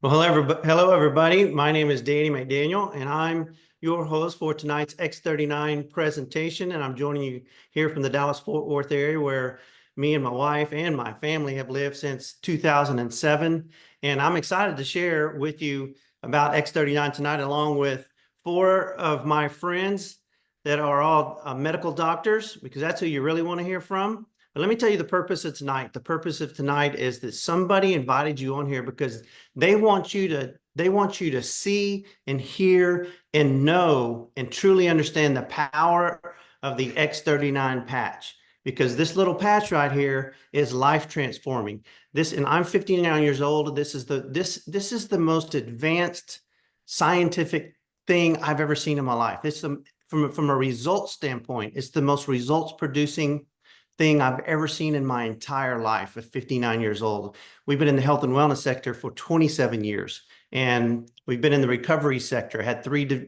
Well, hello, everybody. My name is Danny McDaniel, and I'm your host for tonight's X39 presentation. And I'm joining you here from the Dallas-Fort Worth area where me and my wife and my family have lived since 2007. And I'm excited to share with you about X39 tonight, along with four of my friends that are all medical doctors, because that's who you really want to hear from. But let me tell you the purpose of tonight. The purpose of tonight is that somebody invited you on here because they want you to see and hear and know and truly understand the power of the X39 patch, because this little patch right here is life transforming. And I'm 59 years old. This is the most advanced scientific thing I've ever seen in my life. From a results standpoint, it's the most results producing thing I've ever seen in my entire life at 59 years old. We've been in the health and wellness sector for 27 years, and we've been in the recovery sector,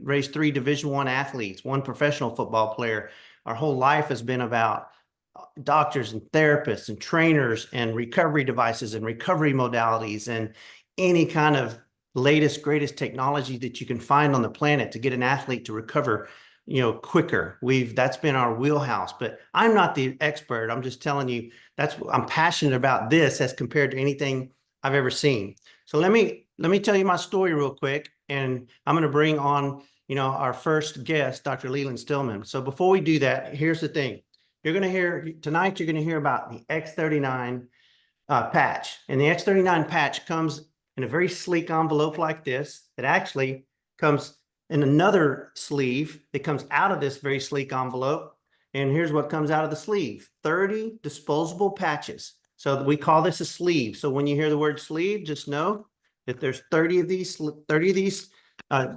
raised three Division I athletes, one professional football player. Our whole life has been about doctors and therapists and trainers and recovery devices and recovery modalities and any kind of latest, greatest technology that you can find on the planet to get an athlete to recover quicker. That's been our wheelhouse, but I'm not the expert. I'm just telling you I'm passionate about this as compared to anything I've ever seen. So let me tell you my story real quick, and I'm going to bring on, our first guest, Dr. Leland Stillman. So before we do that, here's the thing. You're going to hear about the X39 patch, and the X39 patch comes in a very sleek envelope like this. It actually comes in another sleeve that comes out of this very sleek envelope. And here's what comes out of the sleeve: 30 disposable patches. So we call this a sleeve. So when you hear the word sleeve, just know that there's 30 of these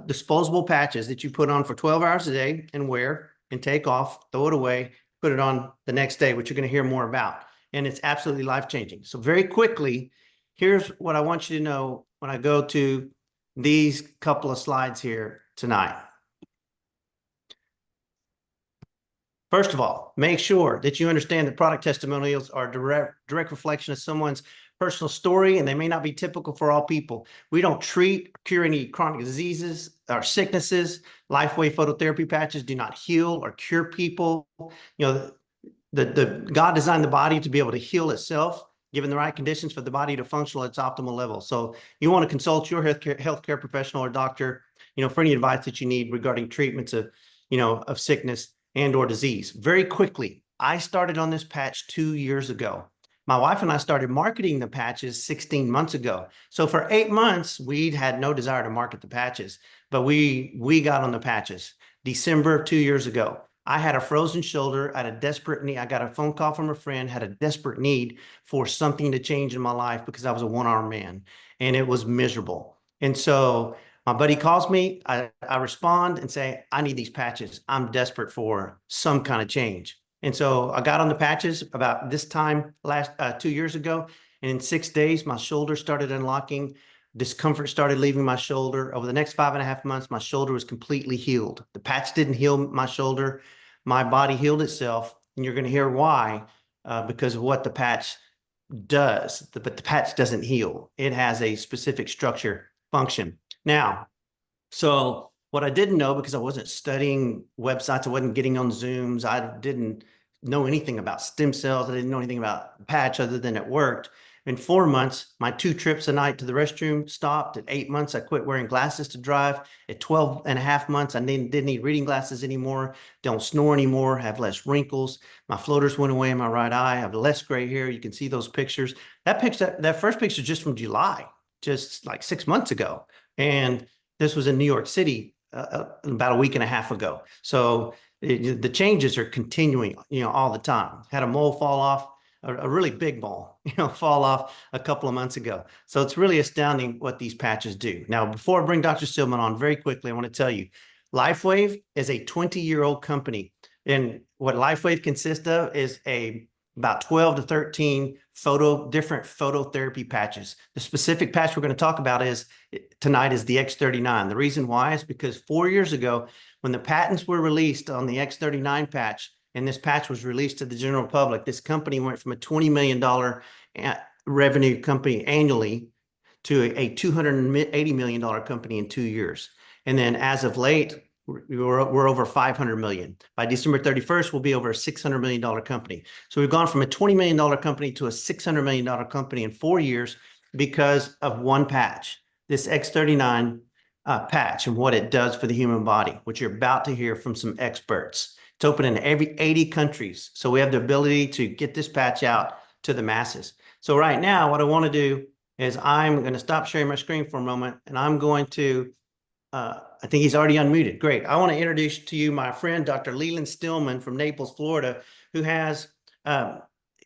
disposable patches that you put on for 12 hours a day and wear and take off, throw it away, put it on the next day, which you're going to hear more about. And it's absolutely life-changing. So very quickly, here's what I want you to know when I go to these couple of slides here tonight. First of all, make sure that you understand that product testimonials are direct reflection of someone's personal story, and they may not be typical for all people. We don't treat or cure any chronic diseases or sicknesses. LifeWave phototherapy patches do not heal or cure people. The God designed the body to be able to heal itself, given the right conditions for the body to function at its optimal level. So you want to consult your healthcare professional or doctor, for any advice that you need regarding treatments of sickness and or disease. Very quickly, I started on this patch 2 years ago. My wife and I started marketing the patches 16 months ago. So for 8 months, we had no desire to market the patches, but we got on the patches December of 2 years ago. I had a frozen shoulder, I had a desperate need. I got a phone call from a friend, had a desperate need for something to change in my life because I was a one-armed man and it was miserable. And so my buddy calls me, I respond and say, I need these patches. I'm desperate for some kind of change. And so I got on the patches about this time last 2 years ago. And in 6 days, my shoulder started unlocking. Discomfort started leaving my shoulder. Over the next 5.5 months, my shoulder was completely healed. The patch didn't heal my shoulder. My body healed itself. And you're going to hear why, because of what the patch does. But the patch doesn't heal. It has a specific structure function. Now, so what I didn't know, because I wasn't studying websites, I wasn't getting on Zooms, I didn't know anything about stem cells, I didn't know anything about the patch other than it worked. In 4 months, my 2 trips a night to the restroom stopped. At 8 months, I quit wearing glasses to drive. At 12.5 months, I didn't need reading glasses anymore, don't snore anymore, have less wrinkles. My floaters went away in my right eye, I have less gray hair. You can see those pictures. That first picture is just from July, just like 6 months ago. And this was in New York City about a week and a half ago. So the changes are continuing, all the time. Had a mole fall off, a really big mole, fall off a couple of months ago. So it's really astounding what these patches do. Now, before I bring Dr. Stillman on, very quickly, I want to tell you, LifeWave is a 20-year-old company. And what LifeWave consists of is about 12 to 13 different phototherapy patches. The specific patch we're going to talk about tonight is the X39. The reason why is because 4 years ago, when the patents were released on the X39 patch, and this patch was released to the general public, this company went from a $20 million revenue company annually to a $280 million company in 2 years. And then as of late, we're over 500 million. By December 31st, we'll be over a $600 million company. So we've gone from a $20 million company to a $600 million company in 4 years because of one patch, this X39 patch, and what it does for the human body, which you're about to hear from some experts. It's open in every 80 countries. So we have the ability to get this patch out to the masses. So right now, what I want to do is I'm going to stop sharing my screen for a moment, and I'm going to I think he's already unmuted. Great. I want to introduce to you my friend, Dr. Leland Stillman from Naples, Florida, who has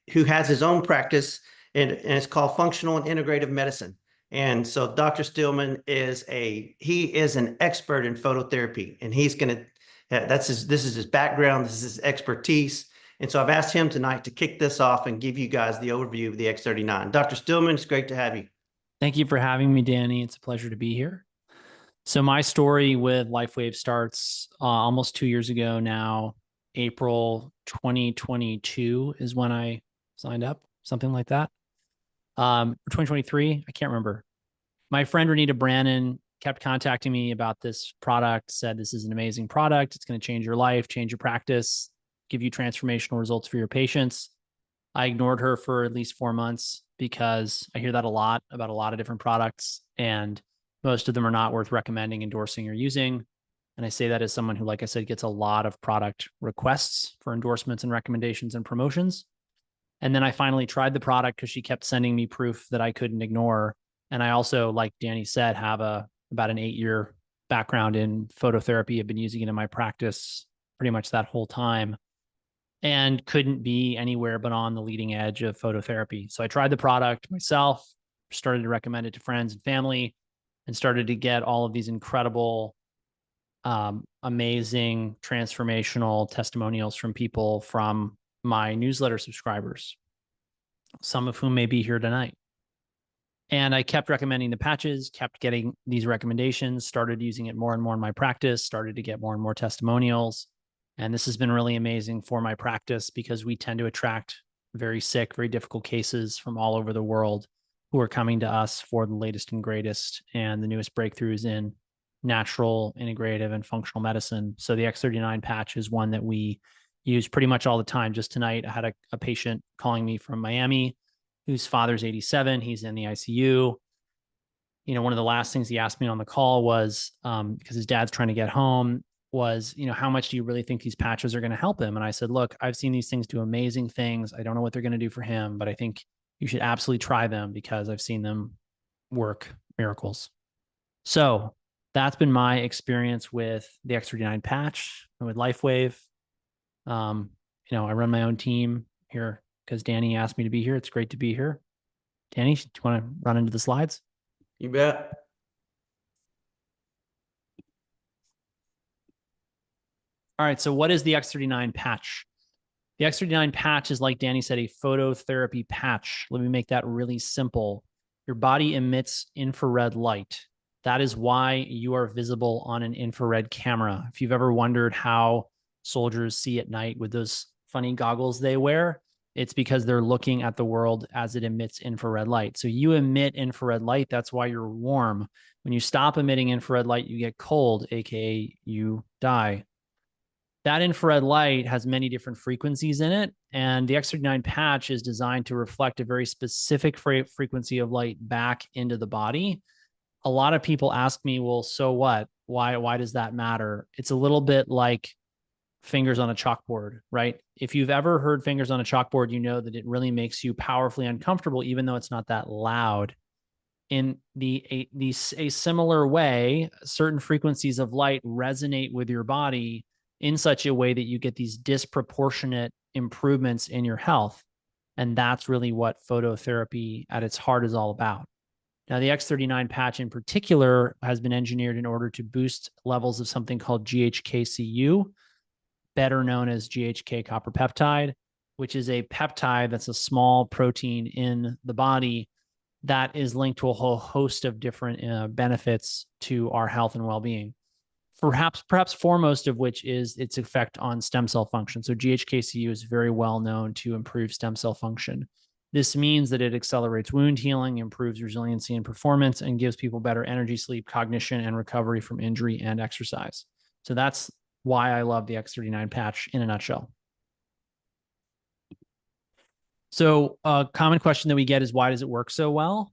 his own practice, and it's called Functional and Integrative Medicine. And so Dr. Stillman is an expert in phototherapy, and he's going to, this is his background, this is his expertise. And so I've asked him tonight to kick this off and give you guys the overview of the X39. Dr. Stillman, it's great to have you. Thank you for having me, Danny. It's a pleasure to be here. So my story with LifeWave starts almost 2 years ago now. April 2022 is when I signed up, something like that. 2023, I can't remember. My friend Renita Brannon kept contacting me about this product, said this is an amazing product. It's going to change your life, change your practice, give you transformational results for your patients. I ignored her for at least 4 months because I hear that a lot about a lot of different products, and most of them are not worth recommending, endorsing, or using. And I say that as someone who, like I said, gets a lot of product requests for endorsements and recommendations and promotions. And then I finally tried the product because she kept sending me proof that I couldn't ignore. And I also, like Danny said, have about an 8-year background in phototherapy. I've been using it in my practice pretty much that whole time, and couldn't be anywhere but on the leading edge of phototherapy. So I tried the product myself, started to recommend it to friends and family, and started to get all of these incredible, amazing, transformational testimonials from people from my newsletter subscribers, some of whom may be here tonight. And I kept recommending the patches, kept getting these recommendations, started using it more and more in my practice, started to get more and more testimonials. And this has been really amazing for my practice because we tend to attract very sick, very difficult cases from all over the world who are coming to us for the latest and greatest and the newest breakthroughs in natural, integrative, and functional medicine. So the X39 patch is one that we use pretty much all the time. Just tonight, I had a patient calling me from Miami whose father's 87. He's in the ICU. You know, one of the last things he asked me on the call was, because his dad's trying to get home, was, you know, how much do you really think these patches are going to help him? And I said, look, I've seen these things do amazing things. I don't know what they're going to do for him, but I think you should absolutely try them because I've seen them work miracles. So that's been my experience with the X39 patch and with LifeWave. You know, I run my own team here because Danny asked me to be here. It's great to be here. Danny, do you want to run into the slides? You bet. All right. So what is the X39 patch? The X39 patch is, like Danny said, a phototherapy patch. Let me make that really simple. Your body emits infrared light. That is why you are visible on an infrared camera. If you've ever wondered how soldiers see at night with those funny goggles they wear, it's because they're looking at the world as it emits infrared light. So you emit infrared light. That's why you're warm. When you stop emitting infrared light, you get cold, aka you die. That infrared light has many different frequencies in it, and the X39 patch is designed to reflect a very specific frequency of light back into the body. A lot of people ask me, well, so what? Why does that matter? It's a little bit like fingers on a chalkboard, right? If you've ever heard fingers on a chalkboard, you know that it really makes you powerfully uncomfortable, even though it's not that loud. In a similar way, certain frequencies of light resonate with your body in such a way that you get these disproportionate improvements in your health. And that's really what phototherapy at its heart is all about. Now, the X39 patch in particular has been engineered in order to boost levels of something called GHK-Cu, better known as GHK copper peptide, which is a peptide that's a small protein in the body that is linked to a whole host of different benefits to our health and well-being. Perhaps foremost of which is its effect on stem cell function. So GHK-Cu is very well known to improve stem cell function. This means that it accelerates wound healing, improves resiliency and performance, and gives people better energy, sleep, cognition, and recovery from injury and exercise. So that's why I love the X39 patch in a nutshell. So a common question that we get is, why does it work so well?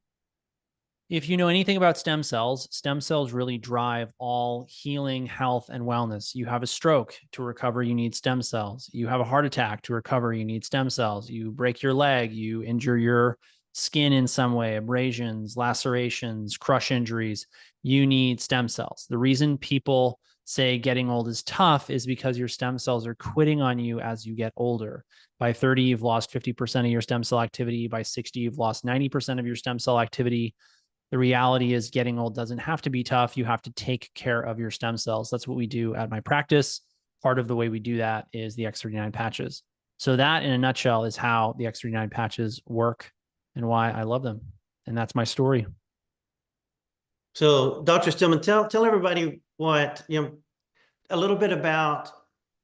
If you know anything about stem cells really drive all healing, health, and wellness. You have a stroke, to recover, you need stem cells. You have a heart attack, to recover, you need stem cells. You break your leg, you injure your skin in some way, abrasions, lacerations, crush injuries, you need stem cells. The reason people say getting old is tough is because your stem cells are quitting on you as you get older. By 30, you've lost 50% of your stem cell activity. By 60, you've lost 90% of your stem cell activity. The reality is getting old doesn't have to be tough. You have to take care of your stem cells. That's what we do at my practice. Part of the way we do that is the X39 patches. So that, in a nutshell, is how the X39 patches work and why I love them. And that's my story. So, Dr. Stillman, tell everybody what, a little bit about,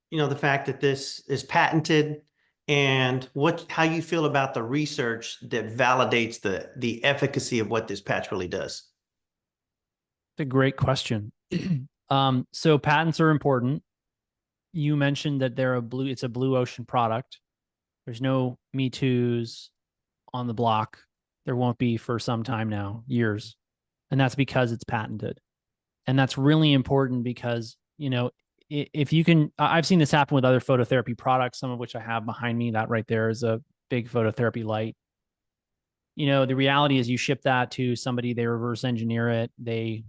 the fact that this is patented, and how you feel about the research that validates the efficacy of what this patch really does. It's a great question. So patents are important. You mentioned that it's a blue ocean product. There's no Me Too's on the block. There won't be for some time now, years. And that's because it's patented. And that's really important because, if you can, I've seen this happen with other phototherapy products, some of which I have behind me. That right there is a big phototherapy light. The reality is you ship that to somebody, they reverse engineer it, they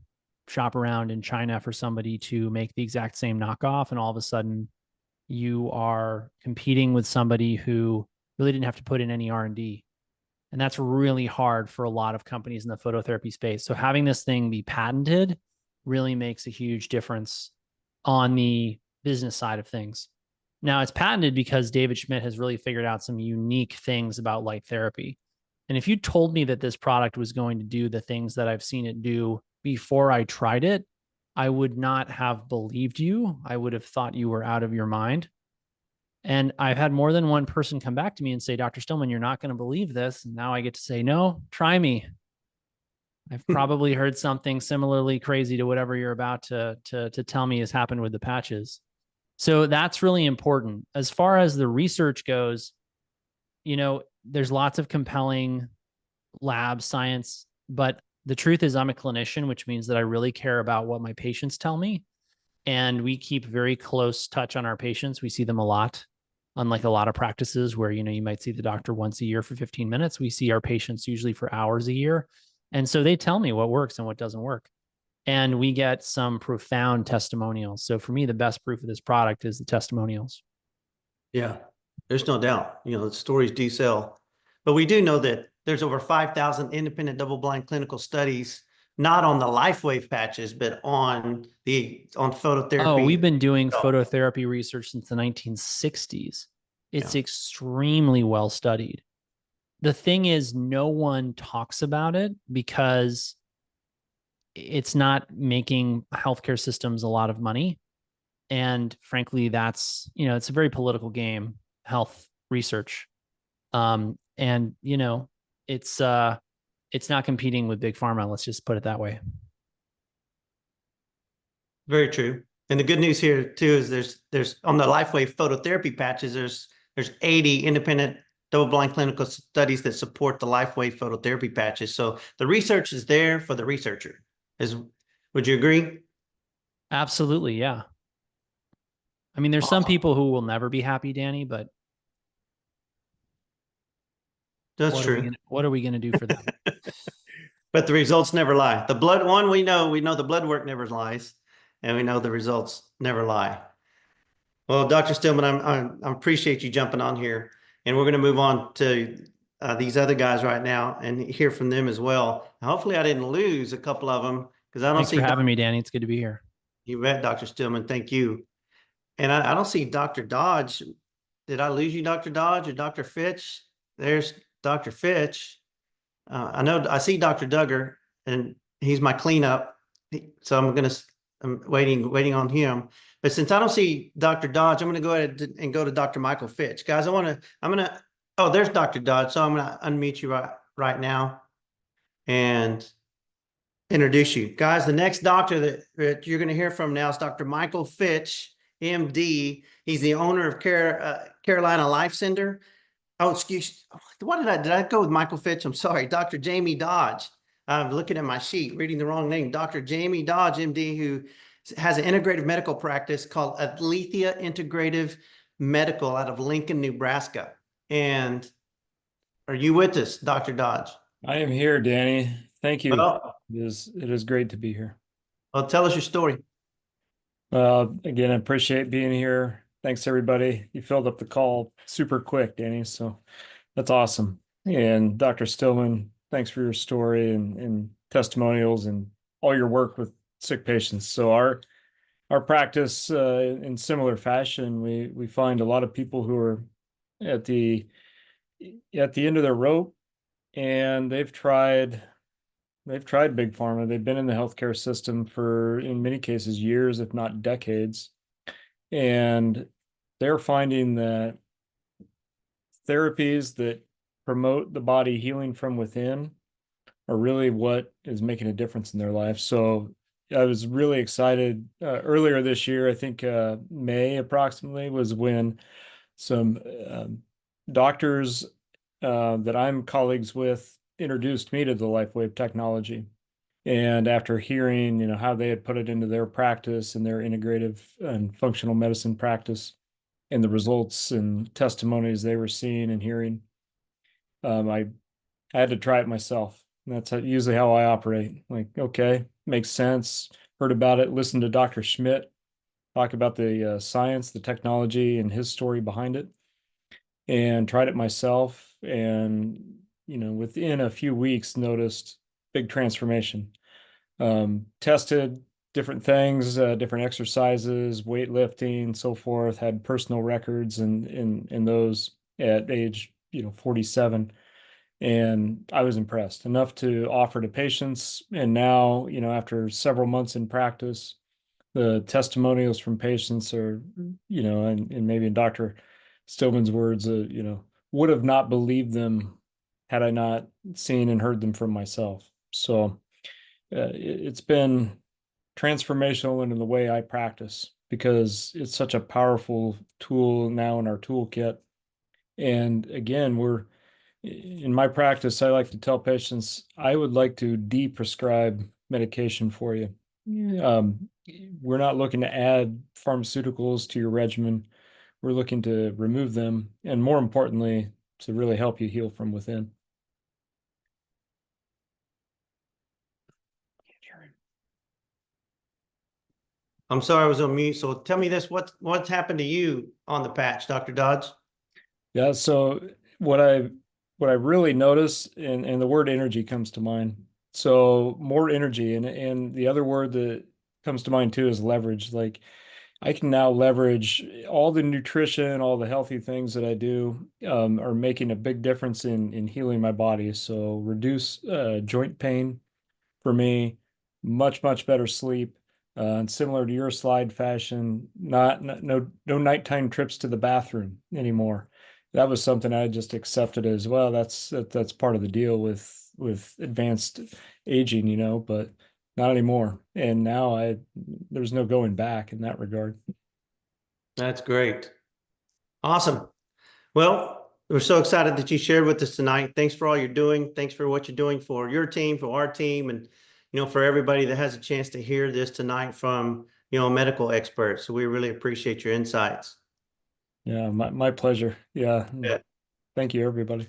shop around in China for somebody to make the exact same knockoff. And all of a sudden you are competing with somebody who really didn't have to put in any R&D. And that's really hard for a lot of companies in the phototherapy space. So having this thing be patented really makes a huge difference on the business side of things. Now, it's patented because David Schmidt has really figured out some unique things about light therapy. And if you told me that this product was going to do the things that I've seen it do before I tried it, I would not have believed you. I would have thought you were out of your mind. And I've had more than one person come back to me and say, Dr. Stillman, you're not going to believe this. And now I get to say, no, try me. I've probably heard something similarly crazy to whatever you're about to tell me has happened with the patches. So that's really important. As far as the research goes, there's lots of compelling lab science, but the truth is I'm a clinician, which means that I really care about what my patients tell me. And we keep very close touch on our patients. We see them a lot, unlike a lot of practices where, you might see the doctor once a year for 15 minutes. We see our patients usually for hours a year. And so they tell me what works and what doesn't work. And we get some profound testimonials. So for me, the best proof of this product is the testimonials. Yeah, there's no doubt, the stories do sell. But we do know that there's over 5,000 independent double-blind clinical studies, not on the LifeWave patches, but on phototherapy. Oh, we've been doing phototherapy research since the 1960s. It's extremely well studied. The thing is, no one talks about it because it's not making healthcare systems a lot of money. And frankly, that's, it's a very political game, health research. And, it's not competing with big pharma. Let's just put it that way. Very true. And the good news here too is there's on the LifeWave phototherapy patches, there's 80 independent double-blind clinical studies that support the LifeWave phototherapy patches. So the research is there for the researcher. Would you agree? Absolutely, yeah. I mean, there's some people who will never be happy, Danny, but that's true. What are we going to do for them? But the results never lie. The blood one, we know the blood work never lies, and we know the results never lie. Well, Dr. Stillman, I appreciate you jumping on here, and we're going to move on to these other guys right now and hear from them as well. Hopefully, I didn't lose a couple of them because I don't Thanks for having me, Danny. It's good to be here. You bet, Dr. Stillman. Thank you. And I don't see Dr. Dodge. Did I lose you, Dr. Dodge or Dr. Fitch? There's Dr. Fitch. I know I see Dr. Duggar, and he's my cleanup. So I'm waiting on him. But since I don't see Dr. Dodge, I'm going to go ahead and go to Dr. Michael Fitch. Guys, I'm going to Oh, there's Dr. Dodge. So I'm going to unmute you right now and introduce you. Guys, the next doctor that you're going to hear from now is Dr. Michael Fitch, MD. He's the owner of Carolina Life Center. Oh, excuse. What did I go with Michael Fitch? I'm sorry. Dr. Jamie Dodge. I'm looking at my sheet, reading the wrong name. Dr. Jamie Dodge, MD, who has an integrative medical practice called Alethea Integrative Medical out of Lincoln, Nebraska. And are you with us, Dr. Dodge? I am here, Danny. Thank you. Well, It is great to be here. tell us your story. Again, I appreciate being here. Thanks, everybody. You filled up the call super quick, Danny. So that's awesome. And Dr. Stillman, thanks for your story and testimonials and all your work with sick patients. So our practice, in similar fashion, we find a lot of people who are at the end of their rope, and they've tried big pharma. They've been in the healthcare system for, in many cases, years, if not decades. And they're finding that therapies that promote the body healing from within are really what is making a difference in their life. So I was really excited. Earlier this year, I think May approximately, was when some doctors that I'm colleagues with introduced me to the LifeWave technology. And after hearing, how they had put it into their practice and their integrative and functional medicine practice, and the results and testimonies they were seeing and hearing, I had to try it myself. And that's usually how I operate. Like, okay, makes sense. Heard about it. Listened to Dr. Schmidt talk about the science, the technology, and his story behind it, and tried it myself. And within a few weeks, noticed big transformation. Tested different things, different exercises, weightlifting, so forth. Had personal records in those at age 47, and I was impressed enough to offer to patients. And now, after several months in practice, the testimonials from patients are, and maybe in Dr. Stillman's words, would have not believed them had I not seen and heard them from myself. So it's been transformational in the way I practice, because it's such a powerful tool now in our toolkit. And again, in my practice, I like to tell patients, I would like to de-prescribe medication for you. We're not looking to add pharmaceuticals to your regimen. We're looking to remove them, and more importantly, to really help you heal from within. I'm sorry I was on mute. So tell me this, what's happened to you on the patch, Dr. Dodge? Yeah, so what I really notice, and the word energy comes to mind. So more energy, and the other word that comes to mind too is leverage. Like, I can now leverage all the nutrition, all the healthy things that I do, are making a big difference in healing my body. So reduce joint pain for me, much better sleep. And similar to your slide fashion, no nighttime trips to the bathroom anymore. That was something I just accepted as well. That's part of the deal with advanced aging, but not anymore. And now there's no going back in that regard. That's great. Awesome. Well, we're so excited that you shared with us tonight. Thanks for all you're doing. Thanks for what you're doing for your team, for our team, and for everybody that has a chance to hear this tonight from medical experts. So we really appreciate your insights. Yeah, my pleasure. Yeah. Yeah. Thank you, everybody.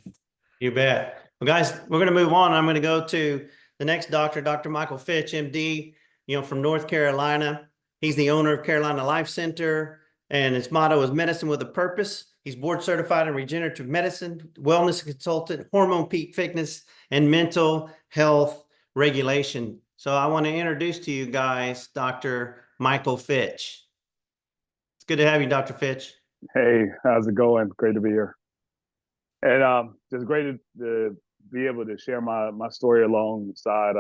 You bet. Well, guys, we're going to move on. I'm going to go to the next doctor, Dr. Michael Fitch, MD, from North Carolina. He's the owner of Carolina Life Center, and his motto is medicine with a purpose. He's board certified in regenerative medicine, wellness consultant, hormone peak fitness, and mental health regulation. So I want to introduce to you guys Dr. Michael Fitch. It's good to have you, Dr. Fitch. Hey, how's it going? Great to be here. And just great to be able to share my story alongside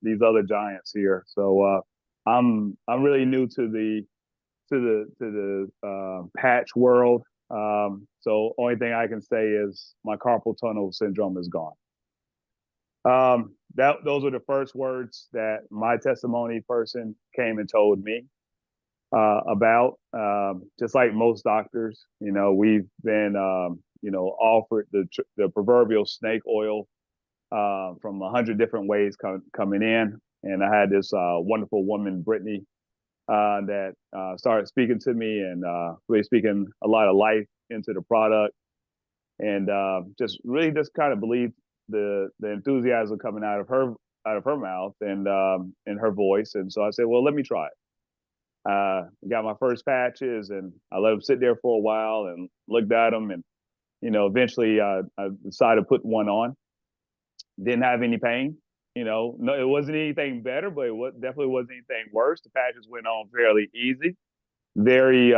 these other giants here. So I'm really new to the patch world. So only thing I can say is my carpal tunnel syndrome is gone. Those were the first words that my testimony person came and told me about. Just like most doctors, we've been, offered the proverbial snake oil from 100 different ways coming in. And I had this wonderful woman, Brittany, that started speaking to me and really speaking a lot of life into the product, and just kind of believed the enthusiasm coming out of her mouth and her voice. And so I said, well, let me try it. Got my first patches, and I let them sit there for a while and looked at them, and eventually I decided to put one on. Didn't have any pain. No, it wasn't anything better, but definitely wasn't anything worse. The patches went on fairly easy, very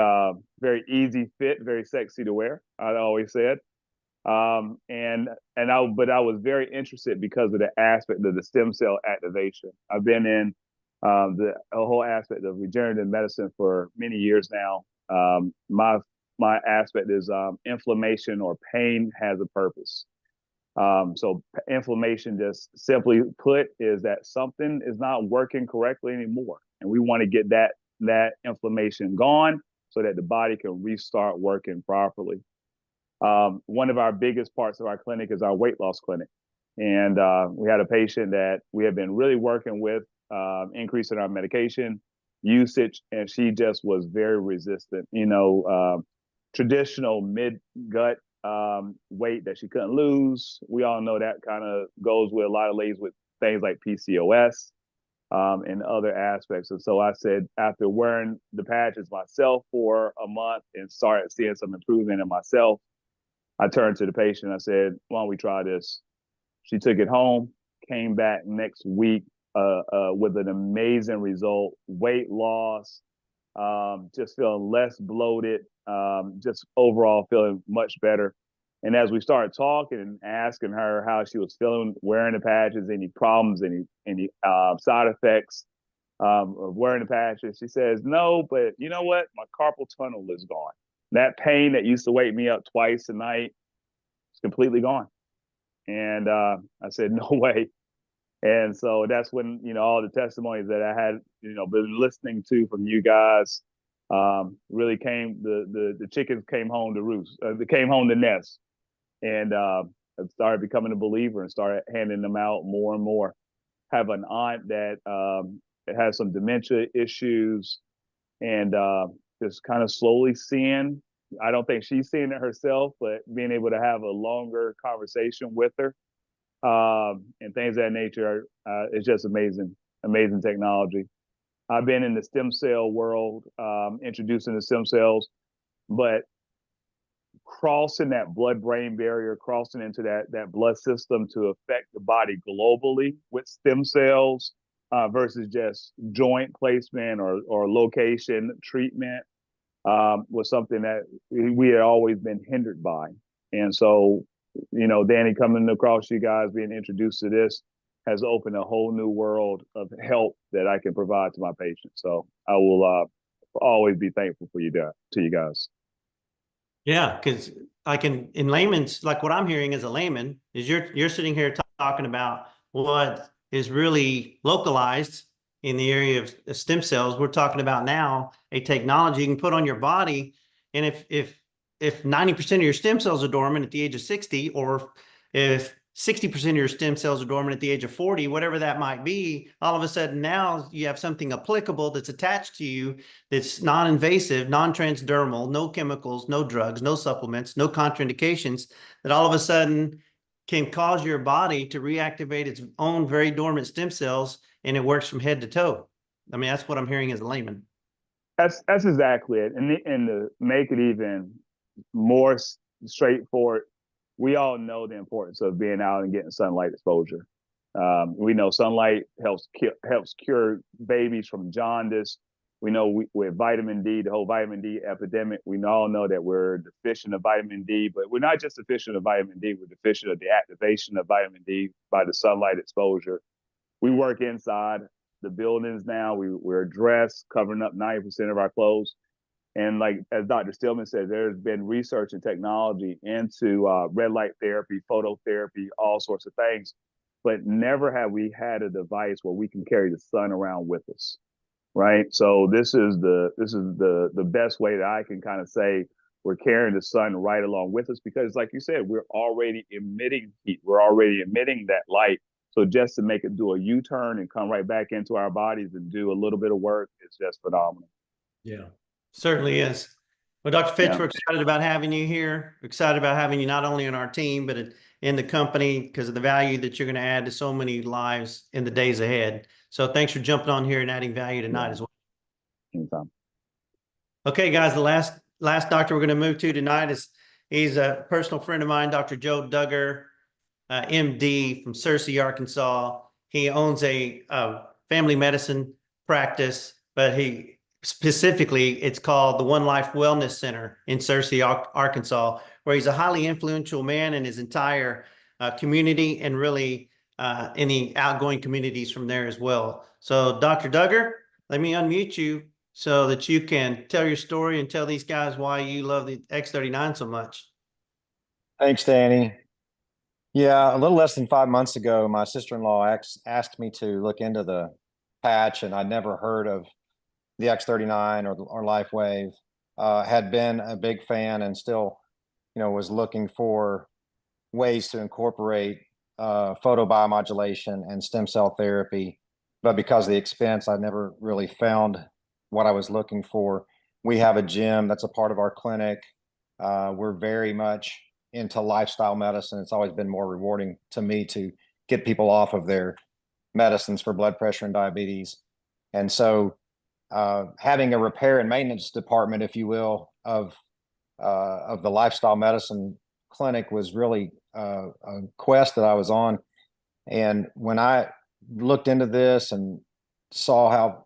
easy fit, very sexy to wear. I always said, but I was very interested because of the aspect of the stem cell activation. I've been in the whole aspect of regenerative medicine for many years now. My aspect is inflammation or pain has a purpose. So inflammation, just simply put, is that something is not working correctly anymore, and we want to get that inflammation gone so that the body can restart working properly. One of our biggest parts of our clinic is our weight loss clinic, and we had a patient that we have been really working with, increasing our medication usage, and she just was very resistant. Traditional mid-gut weight that she couldn't lose. We all know that kind of goes with a lot of ladies with things like PCOS and other aspects. And so I said, after wearing the patches myself for a month and started seeing some improvement in myself, I turned to the patient. I said, why don't we try this? She took it home, came back next week with an amazing result, weight loss, just feeling less bloated, just overall feeling much better. And as we started talking and asking her how she was feeling wearing the patches, any problems, any side effects of wearing the patches, she says, no, but you know what? My carpal tunnel is gone. That pain that used to wake me up twice a night is completely gone. And I said, no way. And so that's when, all the testimonies that I had, been listening to from you guys really came, the chickens came home to roost, they came home to nest. And I started becoming a believer and started handing them out more and more. Have an aunt that has some dementia issues, and just kind of slowly seeing, I don't think she's seeing it herself, but being able to have a longer conversation with her and things of that nature is just amazing technology. I've been in the stem cell world, introducing the stem cells, but crossing that blood-brain barrier, crossing into that blood system to affect the body globally with stem cells versus just joint placement or location treatment was something that we had always been hindered by. And so, Danny, coming across you guys, being introduced to this has opened a whole new world of help that I can provide to my patients. So I will always be thankful to you guys. Yeah, because in layman's, like what I'm hearing as a layman is you're sitting here talking about what is really localized in the area of stem cells. We're talking about now a technology you can put on your body, and if 90% of your stem cells are dormant at the age of 60, or if 60% of your stem cells are dormant at the age of 40, whatever that might be, all of a sudden now you have something applicable that's attached to you that's non-invasive, non-transdermal, no chemicals, no drugs, no supplements, no contraindications, that all of a sudden can cause your body to reactivate its own very dormant stem cells, and it works from head to toe. I mean, that's what I'm hearing as a layman. That's exactly it. And to make it even more straightforward, we all know the importance of being out and getting sunlight exposure. We know sunlight helps cure babies from jaundice. We know with vitamin D, the whole vitamin D epidemic, we all know that we're deficient of vitamin D, but we're not just deficient of vitamin D, we're deficient of the activation of vitamin D by the sunlight exposure. We work inside the buildings now. We're dressed, covering up 90% of our clothes. And like as Dr. Stillman said, there's been research and technology into red light therapy, phototherapy, all sorts of things, but never have we had a device where we can carry the sun around with us, right? So this is the best way that I can kind of say we're carrying the sun right along with us, because like you said, we're already emitting heat, we're already emitting that light. So just to make it do a U-turn and come right back into our bodies and do a little bit of work is just phenomenal. Yeah, certainly is. Well, Dr. Fitch, Yeah. we're excited about having you here. We're excited about having you not only on our team, but in the company, because of the value that you're going to add to so many lives in the days ahead. So thanks for jumping on here and adding value tonight as well. Anytime. Okay, guys, the last doctor we're going to move to tonight he's a personal friend of mine, Dr. Joe Duggar, MD from Searcy, Arkansas. He owns a family medicine practice, but he specifically, it's called the One Life Wellness Center in Searcy, Arkansas, where he's a highly influential man in his entire community, and really in the outgoing communities from there as well. So Dr. Duggar, let me unmute you so that you can tell your story and tell these guys why you love the X39 so much. Thanks, Danny. Yeah, a little less than 5 months ago, my sister-in-law asked me to look into the patch, and I'd never heard of the X39 or LifeWave. Had been a big fan and still, was looking for ways to incorporate photobiomodulation and stem cell therapy. But because of the expense, I never really found what I was looking for. We have a gym that's a part of our clinic. We're very much into lifestyle medicine. It's always been more rewarding to me to get people off of their medicines for blood pressure and diabetes. And so having a repair and maintenance department, if you will, of the lifestyle medicine clinic was really a quest that I was on. And when I looked into this and saw how,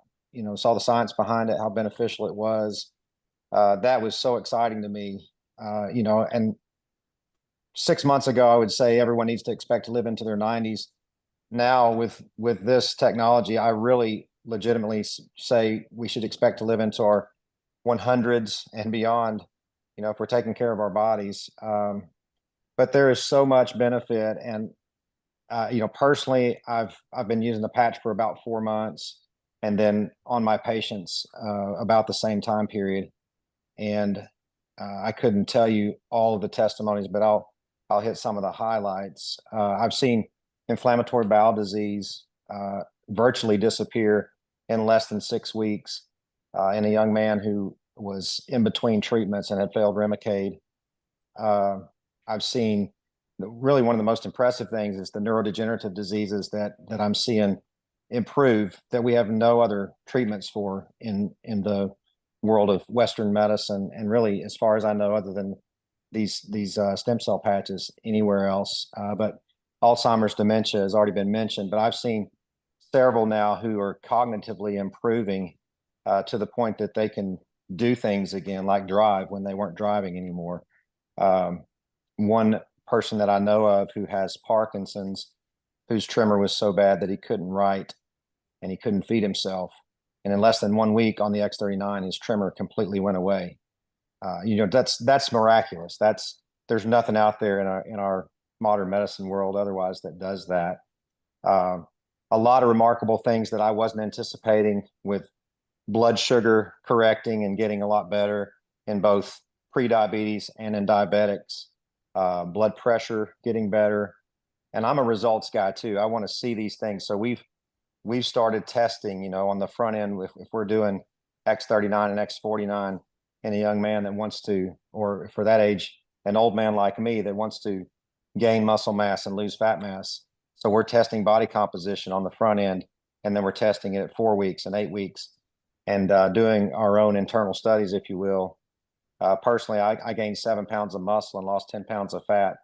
saw the science behind it, how beneficial it was, that was so exciting to me, and 6 months ago, I would say everyone needs to expect to live into their 90s. Now with this technology, I really legitimately say we should expect to live into our 100s and beyond, if we're taking care of our bodies. But there is so much benefit. And, personally, I've been using the patch for about 4 months, and then on my patients about the same time period. And I couldn't tell you all of the testimonies, but I'll hit some of the highlights. I've seen inflammatory bowel disease virtually disappear in less than 6 weeks in a young man who was in between treatments and had failed Remicade. I've seen really one of the most impressive things is the neurodegenerative diseases that I'm seeing improve that we have no other treatments for in the world of Western medicine, and really, as far as I know, other than these stem cell patches anywhere else. But Alzheimer's dementia has already been mentioned, but I've seen several now who are cognitively improving to the point that they can do things again, like drive when they weren't driving anymore. One person that I know of who has Parkinson's, whose tremor was so bad that he couldn't write and he couldn't feed himself. And in less than 1 week on the X39, his tremor completely went away. That's miraculous. There's nothing out there in our modern medicine world otherwise that does that. A lot of remarkable things that I wasn't anticipating, with blood sugar correcting and getting a lot better in both pre-diabetes and in diabetics, blood pressure getting better. And I'm a results guy too. I want to see these things. So we've started testing, on the front end, if we're doing X39 and X49 in a young man that wants to, or for that age, an old man like me that wants to gain muscle mass and lose fat mass. So we're testing body composition on the front end, and then we're testing it at 4 weeks and 8 weeks, and doing our own internal studies, if you will. Personally, I gained 7 pounds of muscle and lost 10 pounds of fat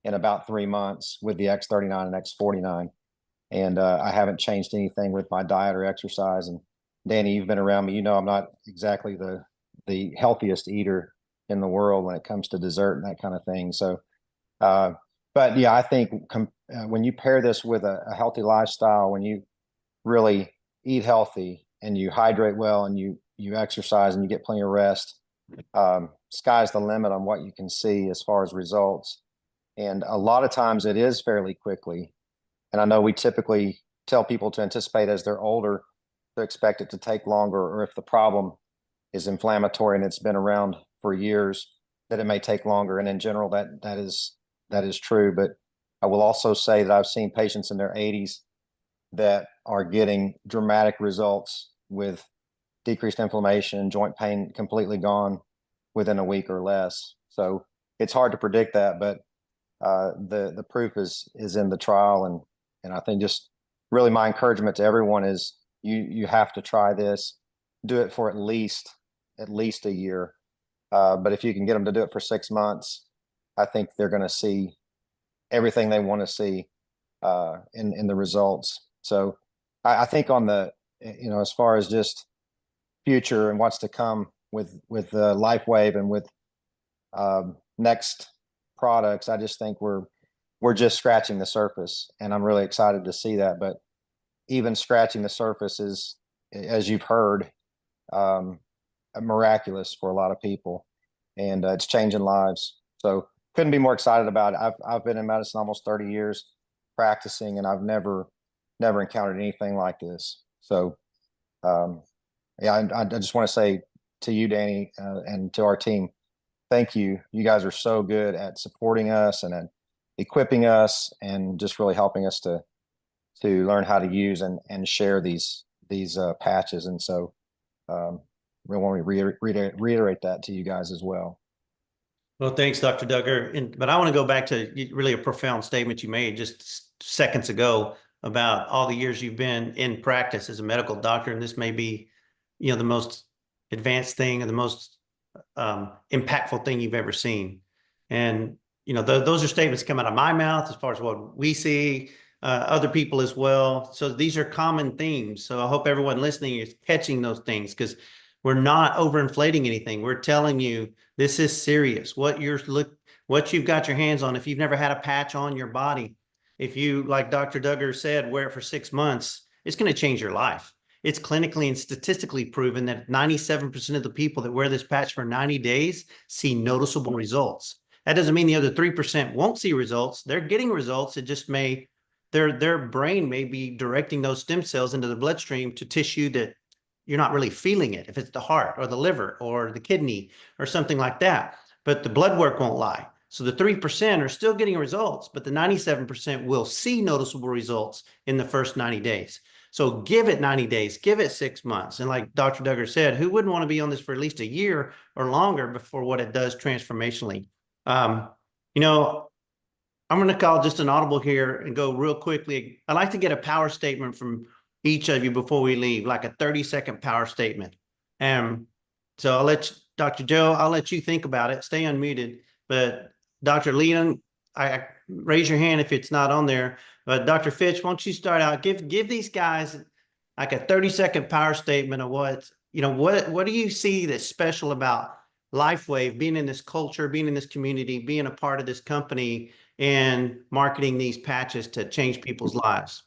in about 3 months with the X39 and X49. And I haven't changed anything with my diet or exercise. And Danny, you've been around me. I'm not exactly the healthiest eater in the world when it comes to dessert and that kind of thing. So, but yeah, I think when you pair this with a healthy lifestyle, when you really eat healthy and you hydrate well and you exercise and you get plenty of rest, sky's the limit on what you can see as far as results. And a lot of times it is fairly quickly. And I know we typically tell people to anticipate as they're older to expect it to take longer, or if the problem is inflammatory and it's been around for years, that it may take longer. And in general, that is true. But I will also say that I've seen patients in their 80s that are getting dramatic results with decreased inflammation, joint pain completely gone within a week or less. So it's hard to predict that, but the proof is in the trial. And I think just really my encouragement to everyone is you have to try this, do it for at least a year. But if you can get them to do it for 6 months, I think they're going to see everything they want to see in the results. So I think on the, as far as just future and what's to come with LifeWave and with next products, I just think we're just scratching the surface, and I'm really excited to see that. But even scratching the surface is, as you've heard, miraculous for a lot of people, and it's changing lives. So couldn't be more excited about it. I've been in medicine almost 30 years practicing, and I've never encountered anything like this. So yeah, I just want to say to you, Danny, and to our team, thank you. You guys are so good at supporting us and at equipping us, and just really helping us to learn how to use and share these patches. And so we want to reiterate that to you guys as well. Well, thanks, Dr. Duggar. But I want to go back to really a profound statement you made just seconds ago about all the years you've been in practice as a medical doctor. And this may be, the most advanced thing and the most impactful thing you've ever seen. And, those are statements come out of my mouth as far as what we see, other people as well. So these are common themes. So I hope everyone listening is catching those things, because we're not overinflating anything. We're telling you this is serious. What you've got your hands on, if you've never had a patch on your body, if you, like Dr. Duggar said, wear it for 6 months, it's going to change your life. It's clinically and statistically proven that 97% of the people that wear this patch for 90 days see noticeable results. That doesn't mean the other 3% won't see results. They're getting results. It just may, their brain may be directing those stem cells into the bloodstream to tissue that you're not really feeling it, if it's the heart or the liver or the kidney or something like that. But the blood work won't lie. So the 3% are still getting results, but the 97% will see noticeable results in the first 90 days. So give it 90 days, give it 6 months. And like Dr. Duggar said, who wouldn't want to be on this for at least a year or longer before what it does transformationally? I'm going to call just an audible here and go real quickly. I'd like to get a power statement from each of you before we leave, like a 30-second power statement. So I'll let Dr. Joe, I'll let you think about it. Stay unmuted. But Dr. Leland, I raise your hand if it's not on there. But Dr. Fitch, why don't you start out? Give these guys like a 30-second power statement of what do you see that's special about LifeWave, being in this culture, being in this community, being a part of this company, and marketing these patches to change people's lives?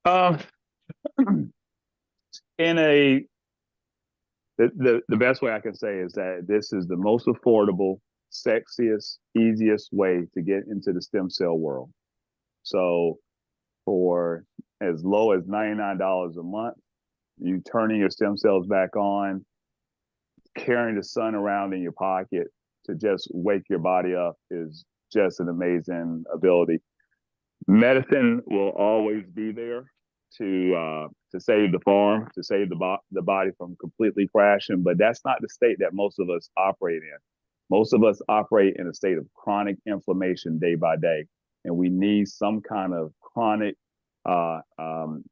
The best way I can say is that this is the most affordable, sexiest, easiest way to get into the stem cell world. So for as low as $99 a month, you turning your stem cells back on, carrying the sun around in your pocket to just wake your body up is just an amazing ability. Medicine will always be there to save the farm, to save the body from completely crashing, but that's not the state that most of us operate in. Most of us operate in a state of chronic inflammation day by day, and we need some kind of chronic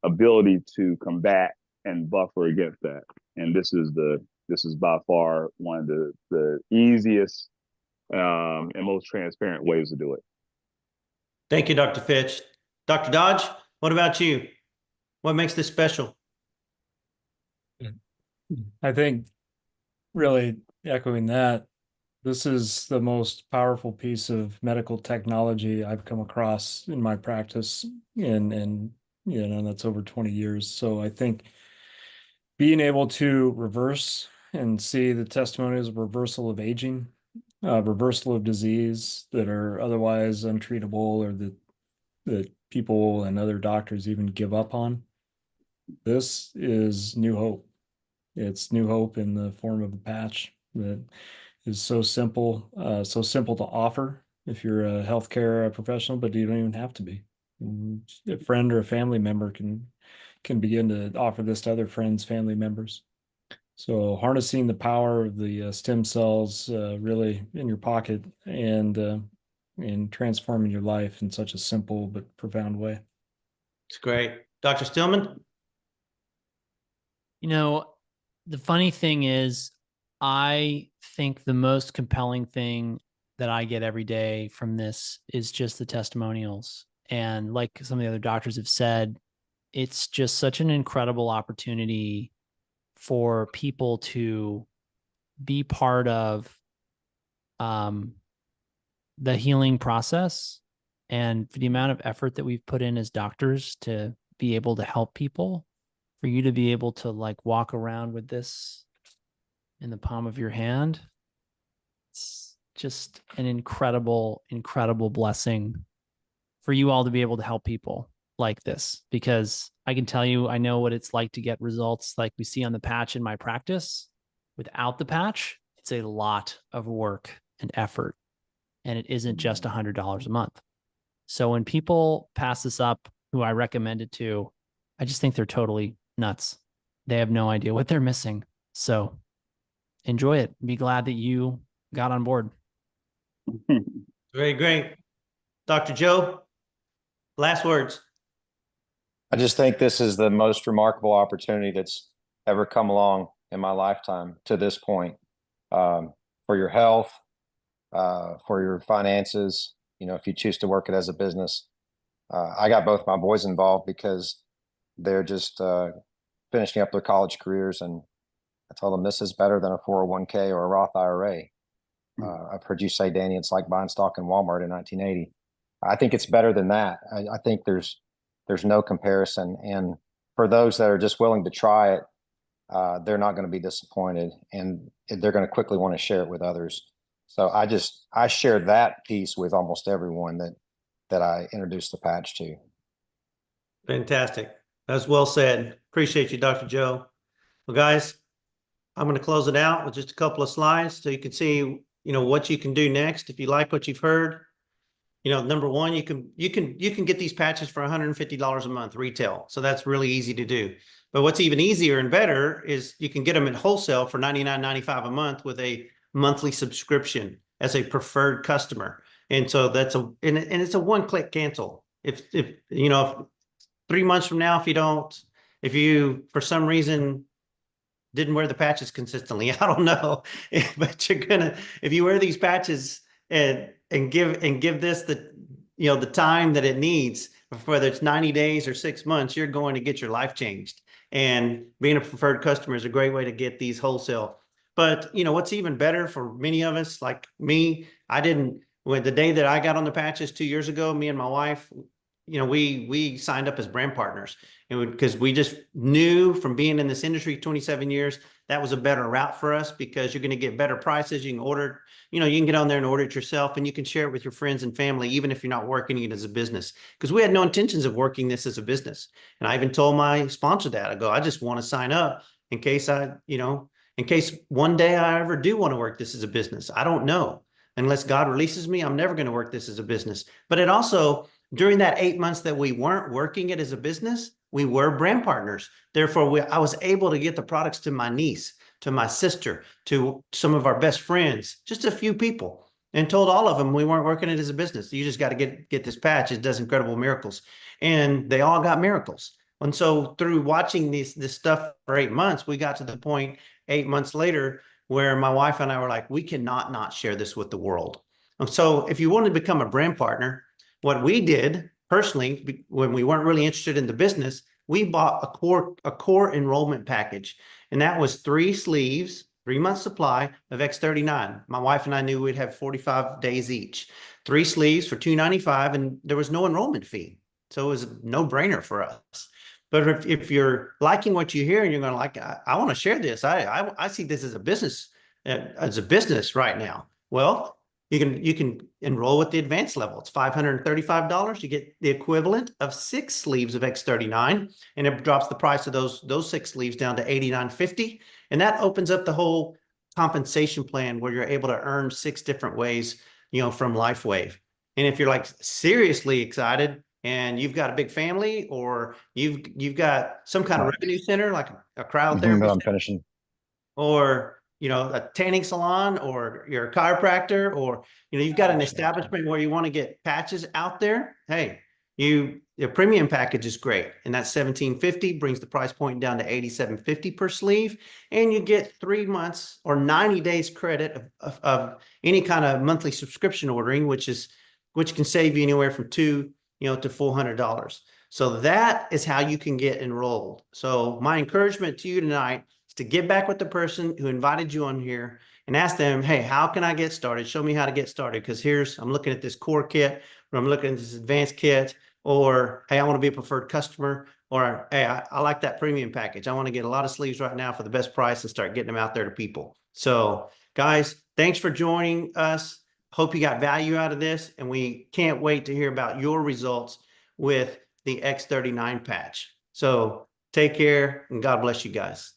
ability to combat and buffer against that. And this is by far one of the easiest and most transparent ways to do it. Thank you, Dr. Fitch. Dr. Dodge, what about you? What makes this special? I think, really echoing that, this is the most powerful piece of medical technology I've come across in my practice, and that's over 20 years. So I think being able to reverse and see the testimonials of reversal of aging, reversal of disease that are otherwise untreatable, or that people and other doctors even give up on. This is new hope. It's new hope in the form of a patch that is so simple to offer if you're a healthcare professional, but you don't even have to be. A friend or a family member can begin to offer this to other friends, family members. So harnessing the power of the stem cells really in your pocket, and transforming your life in such a simple but profound way. It's great. Dr. Stillman? You know, the funny thing is, I think the most compelling thing that I get every day from this is just the testimonials. And like some of the other doctors have said, it's just such an incredible opportunity for people to be part of the healing process, and for the amount of effort that we've put in as doctors to be able to help people, for you to be able to like walk around with this in the palm of your hand. It's just an incredible, incredible blessing for you all to be able to help people like this, because I can tell you, I know what it's like to get results like we see on the patch in my practice. Without the patch, it's a lot of work and effort, and it isn't just $100 a month. So when people pass this up, who I recommend it to, I just think they're totally nuts. They have no idea what they're missing. So enjoy it. Be glad that you got on board. Very great. Dr. Joe, last words. I just think this is the most remarkable opportunity that's ever come along in my lifetime to this point, for your health, for your finances. You know, if you choose to work it as a business. I got both my boys involved because they're just finishing up their college careers, and I told them this is better than a 401k or a Roth IRA. I've heard you say, Danny, it's like buying stock in Walmart in 1980. I think it's better than that. I think there's no comparison. And for those that are just willing to try it, they're not going to be disappointed, and they're going to quickly want to share it with others. So I share that piece with almost everyone that I introduced the patch to. Fantastic. That's well said. Appreciate you, Dr. Joe. Well, guys, I'm going to close it out with just a couple of slides so you can see, you know, what you can do next. If you like what you've heard, you know, number one, you can get these patches for $150 a month retail. So that's really easy to do. But what's even easier and better is you can get them at wholesale for $99.95 a month with a monthly subscription as a preferred customer. And so that's and it's a one-click cancel. If you know, 3 months from now, if you for some reason didn't wear the patches consistently, I don't know, but if you wear these patches and give this the time that it needs, whether it's 90 days or 6 months, you're going to get your life changed. And being a preferred customer is a great way to get these wholesale. But you know what's even better for many of us, like me, when the day that I got on the patches 2 years ago, me and my wife, you know, we signed up as brand partners, and because we just knew from being in this industry 27 years, that was a better route for us, because you're going to get better prices. You can order, you know, you can get on there and order it yourself, and you can share it with your friends and family, even if you're not working it as a business, because we had no intentions of working this as a business. And I even told my sponsor that, I just want to sign up in case in case one day I ever do want to work this as a business. I don't know. Unless God releases me, I'm never going to work this as a business. But it also, during that 8 months that we weren't working it as a business, we were brand partners. Therefore, I was able to get the products to my niece, to my sister, to some of our best friends, just a few people, and told all of them we weren't working it as a business. You just got to get this patch. It does incredible miracles. And they all got miracles. And so through watching this stuff for 8 months, we got to the point 8 months later where my wife and I were like, we cannot not share this with the world. And so if you want to become a brand partner, what we did personally, when we weren't really interested in the business, we bought a core enrollment package. And that was 3 sleeves, 3-month supply of X39. My wife and I knew we'd have 45 days each. 3 sleeves for $295, and there was no enrollment fee. So it was a no-brainer for us. But if you're liking what you hear and you're going to like, I want to share this. I see this as a business right now. Well, you can enroll with the advanced level. It's $535. You get the equivalent of 6 sleeves of X39, and it drops the price of those 6 sleeves down to $89.50. And that opens up the whole compensation plan where you're able to earn 6 different ways, from LifeWave. And if you're like seriously excited and you've got a big family, or you've got some kind of revenue center like a cryotherapy No, I'm center, finishing. or a tanning salon, or you're a chiropractor, or you've got an establishment where you want to get patches out there, hey, your premium package is great, and that's $17.50, brings the price point down to $87.50 per sleeve, and you get 3 months or 90 days credit of any kind of monthly subscription ordering, which can save you anywhere from $200 to $400. So that is how you can get enrolled. So my encouragement to you tonight is to get back with the person who invited you on here and ask them, hey, how can I get started? Show me how to get started. Because I'm looking at this core kit, or I'm looking at this advanced kit, or hey, I want to be a preferred customer, or hey, I like that premium package. I want to get a lot of sleeves right now for the best price and start getting them out there to people. So guys, thanks for joining us. Hope you got value out of this, and we can't wait to hear about your results with the X39 patch. So take care, and God bless you guys.